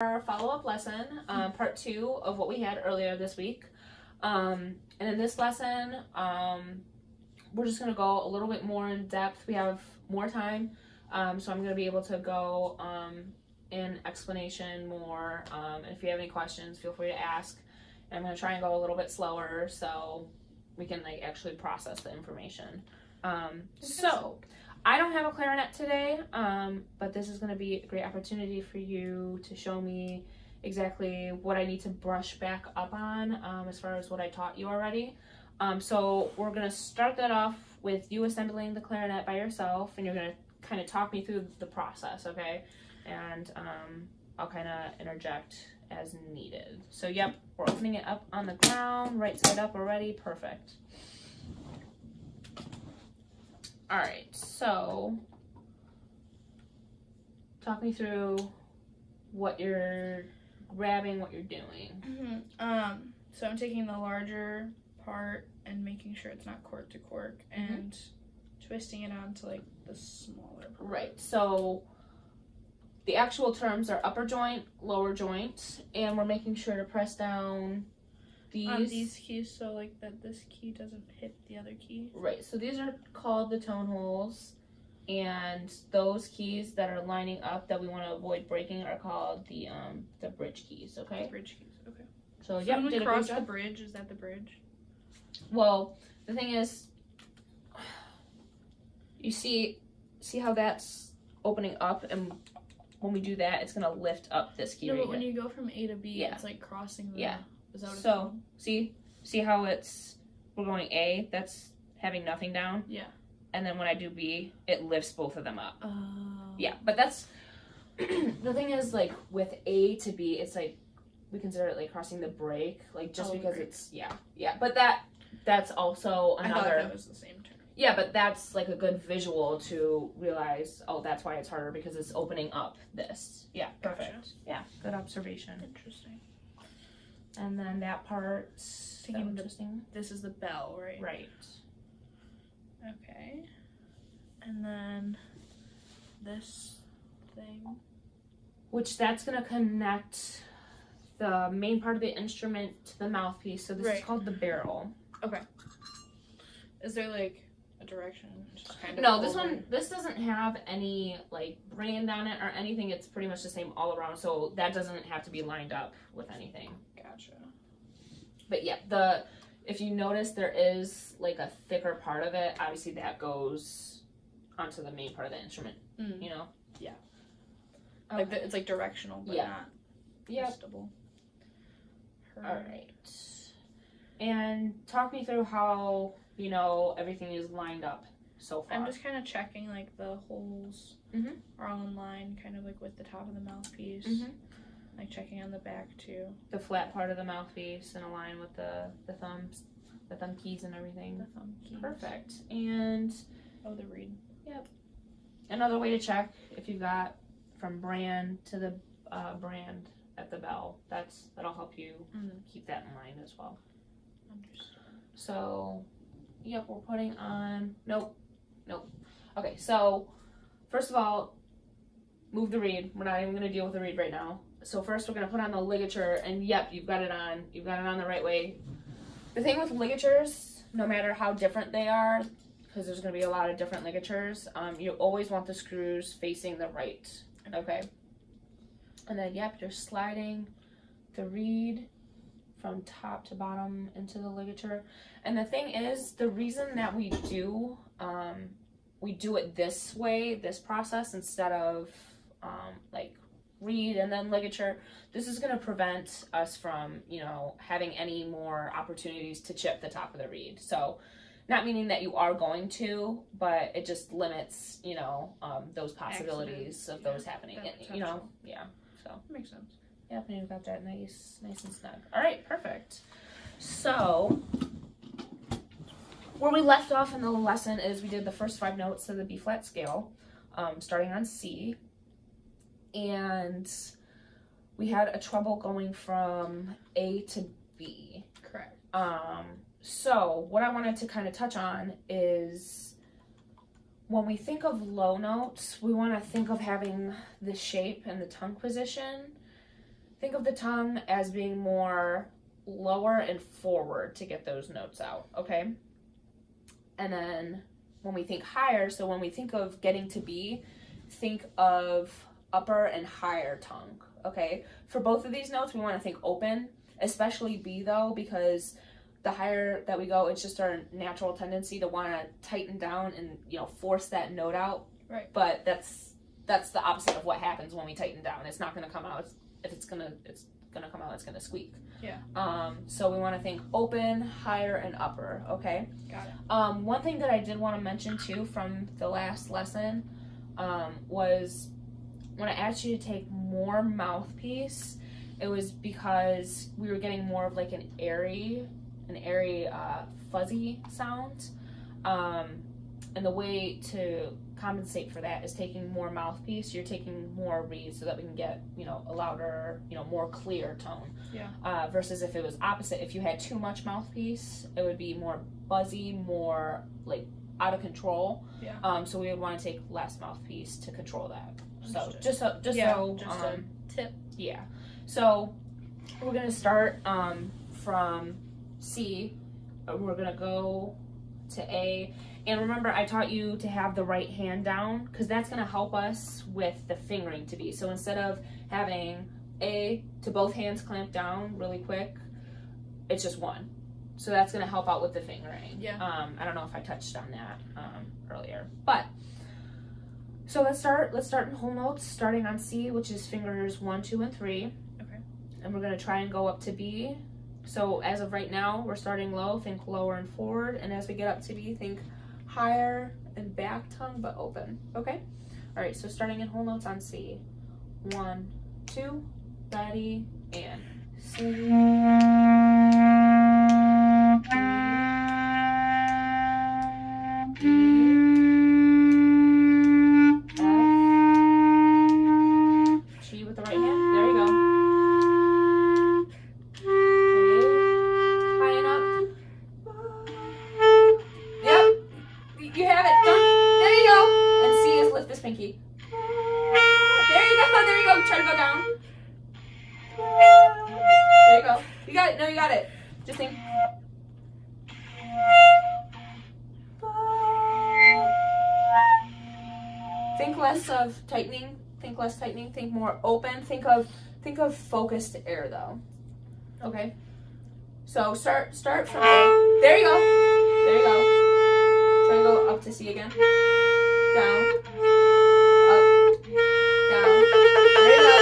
Our follow-up lesson, part 2 of what we had earlier this week. And in this lesson, we're just going to go a little bit more in depth. We have more time, so I'm going to be able to go in explanation more. And if you have any questions, feel free to ask. And I'm going to try and go a little bit slower so we can actually process the information. So I don't have a clarinet today, but this is going to be a great opportunity for you to show me exactly what I need to brush back up on as far as what I taught you already. So we're going to start that off with you assembling the clarinet by yourself, and you're going to kind of talk me through the process, okay? And I'll kind of interject as needed. So yep, we're opening it up on the ground, right side up already, perfect. All right, so talk me through what you're grabbing, what you're doing. So I'm taking the larger part and making sure it's not cork to cork and twisting it onto like the smaller part. Right, so the actual terms are upper joint, lower joint, and we're making sure to press down these keys, so like that this key doesn't hit the other key. Right, so these are called the tone holes, and those keys that are lining up that we want to avoid breaking are called the bridge keys, okay? The bridge keys, okay. So yep, when we did a cross good the job. bridge, is that the bridge? Well, the thing is, you see how that's opening up, and when we do that, it's gonna lift up this key. No, right but when here. you go from A to B, it's like crossing the... Yeah. Is that what So, see how we're going A, that's having nothing down? Yeah. And then when I do B, it lifts both of them up. Oh. Yeah, but that's, the thing is, like, with A to B, it's like, we consider it like crossing the break, like, just because break. it's, yeah. But that's also another. I thought that was the same term. Yeah, but that's like a good visual to realize, oh, that's why it's harder, because it's opening up this. Yeah, perfect. Gotcha. Yeah, good observation. Interesting. And then that part, Interesting. This is the bell, right? Right. Okay. And then this thing. Which that's going to connect the main part of the instrument to the mouthpiece. So this is called the barrel. Okay. Is there like a direction? Just kind of No, this doesn't have any like brand on it or anything. It's pretty much the same all around. So that doesn't have to be lined up with anything. Gotcha. But yeah, if you notice, there is like a thicker part of it. Obviously, that goes onto the main part of the instrument. You know. Yeah. Okay. Like it's like directional, but not twistable. All right. And talk me through how everything is lined up so far. I'm just kind of checking like the holes are all in line, kind of like with the top of the mouthpiece. Like checking on the back too. The flat part of the mouthpiece and align with the thumbs, the thumb keys and everything. The thumb keys. Perfect. And the reed. Yep. Another way to check if you've got from brand to the brand at the bell. That'll help you keep that in mind as well. Understood. So, yep, we're putting on. Nope. Okay, so first of all, move the reed. We're not even going to deal with the reed right now. So first we're going to put on the ligature, and yep, you've got it on. You've got it on the right way. The thing with ligatures, no matter how different they are, because there's going to be a lot of different ligatures, you always want the screws facing the right, okay? And then, yep, you're sliding the reed from top to bottom into the ligature. And the thing is, the reason that we do it this way, this process, instead of like reed and then ligature, this is going to prevent us from having any more opportunities to chip the top of the reed. So not meaning that you are going to, but it just limits those possibilities of those happening. So makes sense. Yep, and you've got that nice and snug. All right, perfect. So where we left off in the lesson is we did the first 5 notes of the B flat scale, starting on C. And we had a trouble going from A to B. Correct. So what I wanted to kind of touch on is when we think of low notes, we want to think of having the shape and the tongue position think of the tongue as being more lower and forward to get those notes out, okay? And then when we think higher, so when we think of getting to B, think of upper and higher tongue, okay? For both of these notes, we want to think open, especially B though, because the higher that we go, it's just our natural tendency to want to tighten down and, you know, force that note out. Right. But that's the opposite of what happens when we tighten down. It's not going to come out. It's gonna come out. It's gonna squeak. Yeah. So we want to think open, higher, and upper. Okay. Got it. One thing that I did want to mention too from the last lesson was when I asked you to take more mouthpiece, it was because we were getting more of like an airy, fuzzy sound. And the way to compensate for that is taking more mouthpiece. You're taking more reeds so that we can get, you know, a louder, you know, more clear tone. Yeah. Versus if it was opposite, if you had too much mouthpiece, it would be more buzzy, more like out of control. Yeah. So we would want to take less mouthpiece to control that. Understood. So just a tip. Yeah. So we're gonna start from C. We're gonna go to A. And remember, I taught you to have the right hand down because that's going to help us with the fingering to be. So instead of having A to both hands clamped down really quick, it's just one. So that's going to help out with the fingering. Yeah. I don't know if I touched on that earlier. But, so let's start in whole notes, starting on C, which is fingers 1, 2, and 3. Okay. And we're going to try and go up to B. So as of right now, we're starting low, think lower and forward. And as we get up to B, think higher and back tongue, but open. Okay? All right, so starting in whole notes on C. 1, 2, ready, and C. F, G with the right hand. There you go. You have it. There you go. And C is lift this pinky. There you go. There you go. Try to go down. There you go. You got it. No, you got it. Just think. Think less of tightening. Think less tightening. Think more open. Think of focused air though. Okay. So start from A. There you go. There you go. Try to go up to C again. Down. Up. Down. There you go.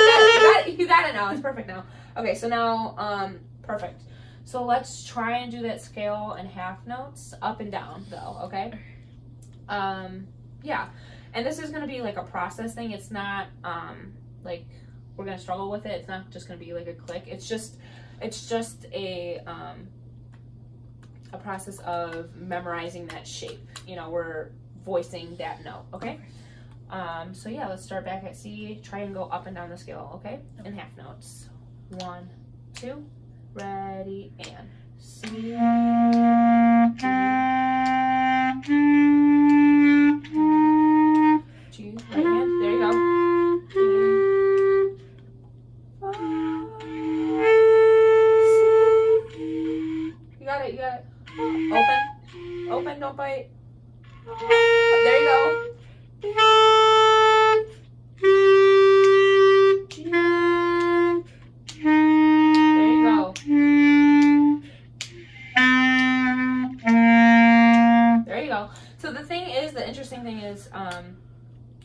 You got it now. It's perfect now. Okay, so now, perfect. So let's try and do that scale in half notes, up and down though, okay? Yeah. And this is gonna be like a process thing. It's not, like, we're gonna struggle with it. It's not just gonna be like a click. It's just a process of memorizing that shape. You know, we're voicing that note, okay? So yeah, let's start back at C. Try and go up and down the scale, okay? In half notes. 1, 2, ready, and C. G, right hand, there you go. You got it. Open, don't bite. There you go. There you go. There you go. So the interesting thing is,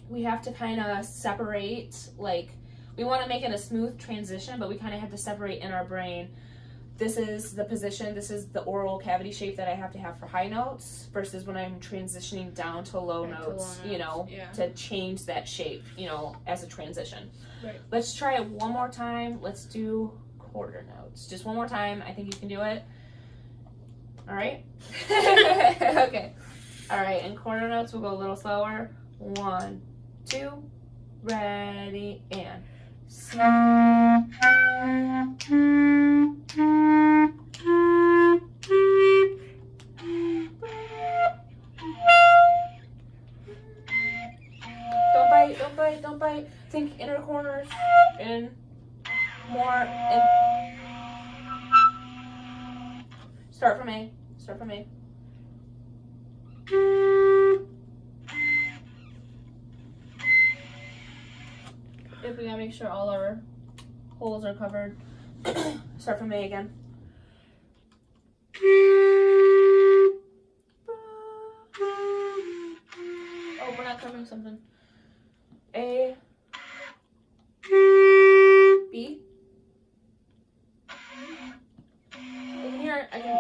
we have to kind of separate, like, we want to make it a smooth transition, but we kind of have to separate in our brain. This is the position, this is the oral cavity shape that I have to have for high notes versus when I'm transitioning down to low notes, you know, to change that shape, you know, as a transition. Right. Let's try it one more time. Let's do quarter notes. Just one more time. I think you can do it. All right? Okay. All right, and quarter notes, we'll go a little slower. 1, 2, ready, and C. Don't bite. Think inner corners and more more. And start from A. Start from A. If we gotta make sure all our holes are covered. Start from A again. Oh, we're not covering something. A. B. In here, I can.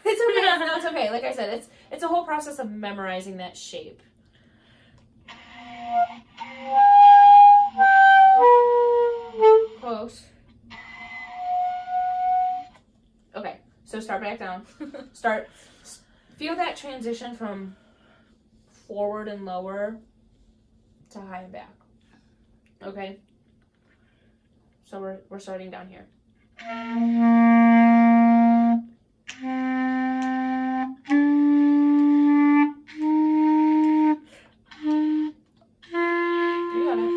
It's okay. No, it's okay. Like I said, it's a whole process of memorizing that shape. Close. Okay, so start back down. Feel that transition from forward and lower to high and back. Okay. So we're starting down here. You got it.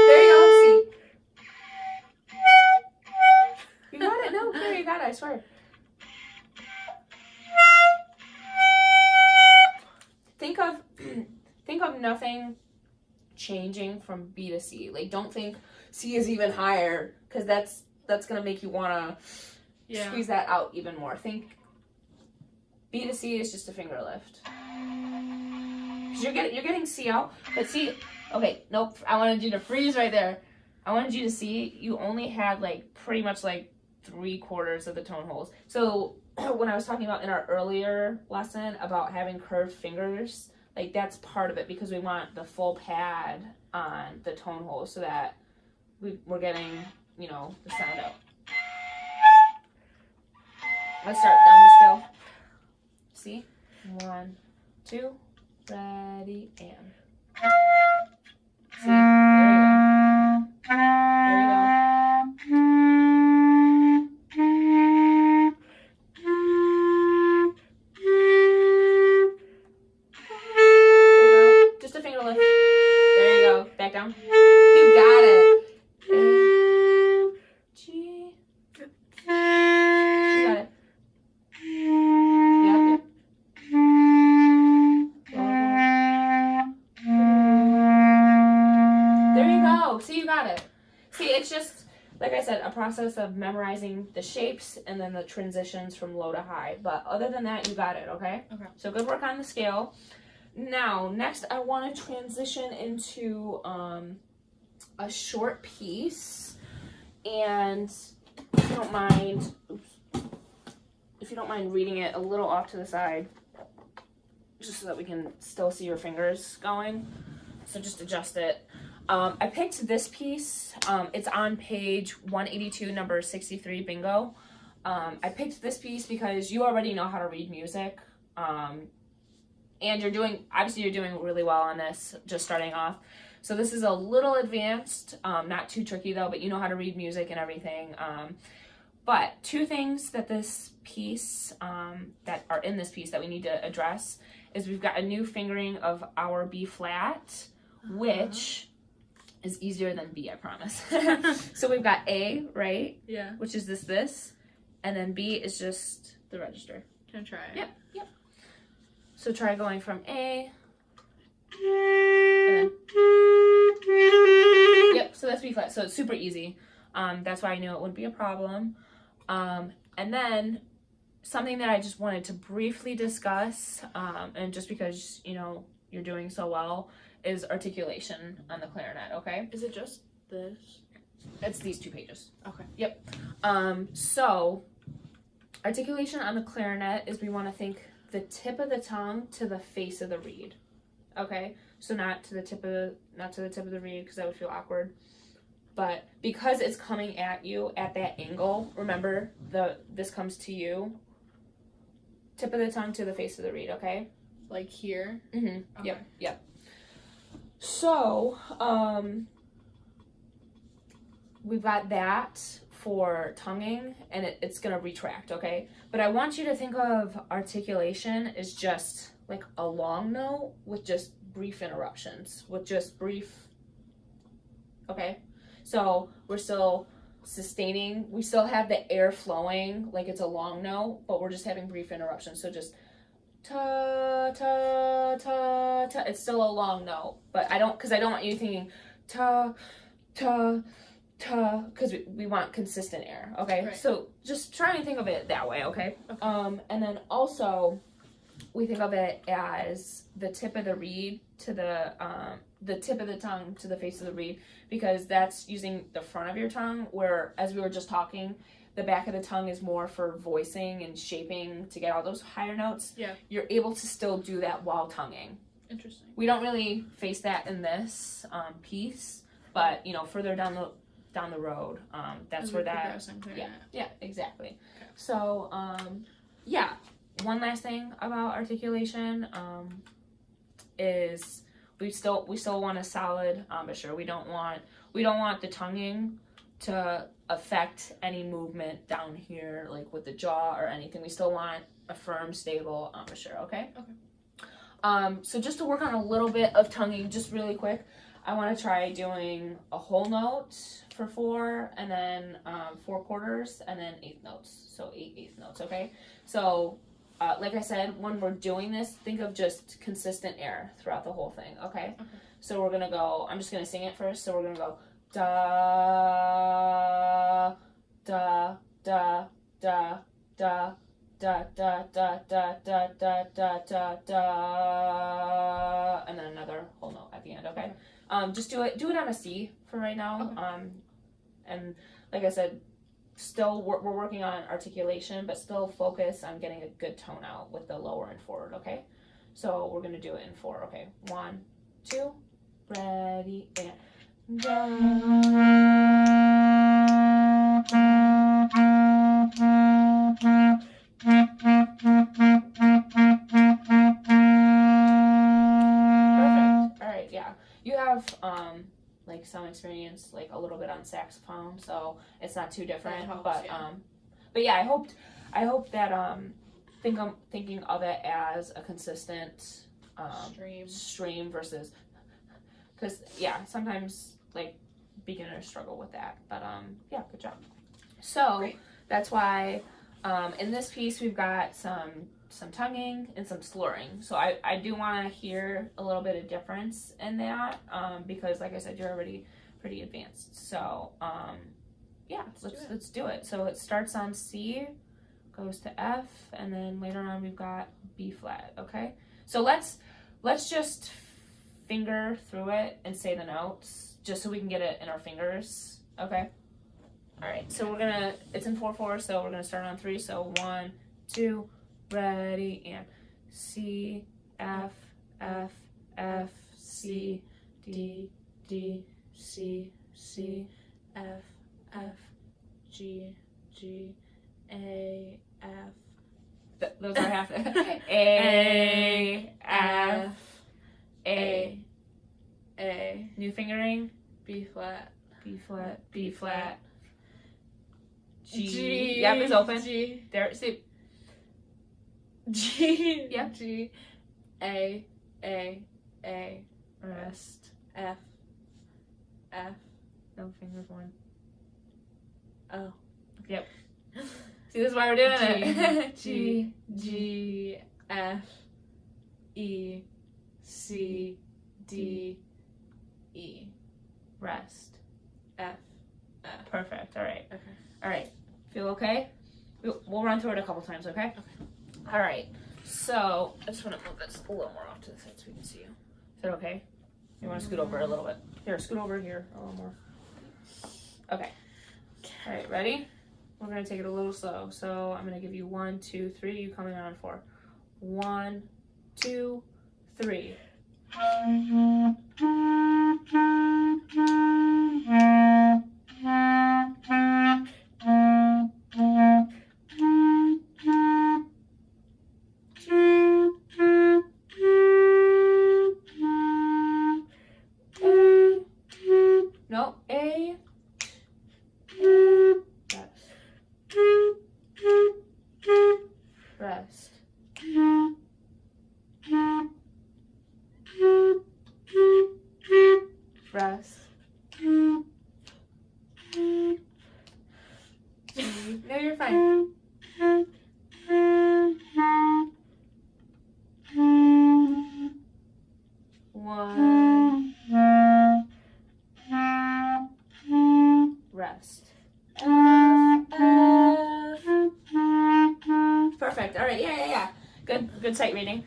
There you go. See. You got it. No, there you got it. I swear. Think of nothing changing from B to C. Like, don't think C is even higher, because that's gonna make you wanna squeeze that out even more. Think B to C is just a finger lift. 'Cause you're getting C out, but see. Okay, nope. I wanted you to freeze right there. I wanted you to see you only had like pretty much like 3/4 of the tone holes. So when I was talking about in our earlier lesson about having curved fingers, like that's part of it, because we want the full pad on the tone holes so that we're getting, you know, the sound out. Let's start down the scale. See? 1, 2, ready, and. See? There you go. There you go. Just a finger lift. There you go. Back down. You got it. A, G. You got it. Yep. There you go. See, you got it. See, it's just, like I said, a process of memorizing the shapes and then the transitions from low to high. But other than that, you got it, okay? Okay. So good work on the scale. Now, next I want to transition into a short piece. And if you don't mind, if you don't mind reading it a little off to the side, just so that we can still see your fingers going. So just adjust it. I picked this piece. It's on page 182, number 63, bingo. I picked this piece because you already know how to read music. And you're doing really well on this, just starting off. So this is a little advanced, not too tricky though, but you know how to read music and everything. But two things that this piece, that are in this piece that we need to address is we've got a new fingering of our B flat, which is easier than B, I promise. So we've got A, right? Yeah. Which is this, and then B is just the register. Can I try it? Yep. So try going from A, and then, yep, so that's B flat, so it's super easy. That's why I knew it wouldn't be a problem. And then something that I just wanted to briefly discuss, and just because, you know, you're doing so well, is articulation on the clarinet, okay? Is it just this? It's these 2 pages. Okay. Yep. So articulation on the clarinet is we want to think the tip of the tongue to the face of the reed. Okay? So not to the tip of the reed, because that would feel awkward. But because it's coming at you at that angle, remember this comes to you. Tip of the tongue to the face of the reed, okay? Like here? Mm-hmm. Okay. Yep. So, we've got that for tonguing, and it's going to retract, okay? But I want you to think of articulation as just like a long note with just brief interruptions, okay? So we're still sustaining, we still have the air flowing like it's a long note, but we're just having brief interruptions. So just ta, ta, ta, ta. It's still a long note, but because I don't want you thinking ta, ta, ta, because we want consistent air, okay? Right. So just try and think of it that way, okay? And then also, we think of it as the tip of the reed to the tip of the tongue to the face of the reed, because that's using the front of your tongue, where, as we were just talking, the back of the tongue is more for voicing and shaping to get all those higher notes. Yeah. You're able to still do that while tonguing. Interesting. We don't really face that in this piece, but, you know, further down the road, that's where that... Yeah, exactly. Okay. So, yeah. One last thing about articulation is we still want a solid embouchure. We don't want the tonguing to affect any movement down here, like with the jaw or anything. We still want a firm, stable embouchure. Okay. Okay. So just to work on a little bit of tonguing, just really quick, I want to try doing a whole note for 4, and then 4 quarters, and then 8 notes. So 8 eighth notes. Okay. So. Like I said, when we're doing this, think of just consistent air throughout the whole thing, okay? So we're going to go, I'm just going to sing it first. So we're going to go da, da, da, da, da, da, da, da, da, da, da, da, da, da, and then another whole note at the end, okay? Just do it on a C for right now. And like I said, still we're working on articulation, but still focus on getting a good tone out with the lower and forward, okay? So we're gonna do it in 4, okay? 1, 2, ready, and go. Perfect. All right, yeah. You have like some experience, like a little bit on saxophone, so it's not too different. Helps, but yeah. But yeah, I hope that thinking of it as a consistent stream versus, because yeah, sometimes like beginners struggle with that. But yeah, good job. So Great. That's why in this piece we've got some tonguing and some slurring. So I do want to hear a little bit of difference in that because, like I said, you're already pretty advanced. So yeah, let's do it. So it starts on C, goes to F, and then later on we've got B flat. Okay, so let's just finger through it and say the notes just so we can get it in our fingers. Okay. All right. So it's in 4/4. So we're gonna start on 3. So 1, 2. Ready, and C, F, F, F, C, D, D, C, C, F, F, G, G, A, F. Those are half. A, F, A. New fingering. B flat. B flat. B flat. G. Yep, it's open. G. There. See. G. Yeah. G. A. Rest. F. No fingers one. Oh. Yep. See, this is why we're doing it. G. G. F. E. C. D. E. Rest. F. Perfect. All right. Okay. All right. Feel okay? We'll run through it a couple times, okay? Okay. All right. So I just want to move this a little more off to the side so we can see you. Is that okay? You want to scoot over a little bit? Here, scoot over here a little more. Okay. All right. Ready? We're gonna take it a little slow. So I'm gonna give you 1, 2, 3. You coming on 4. 1, 2, 3. No, A. Rest. rest. No, you're fine. One. Rest. F, F. Perfect. All right. Yeah. Good sight reading.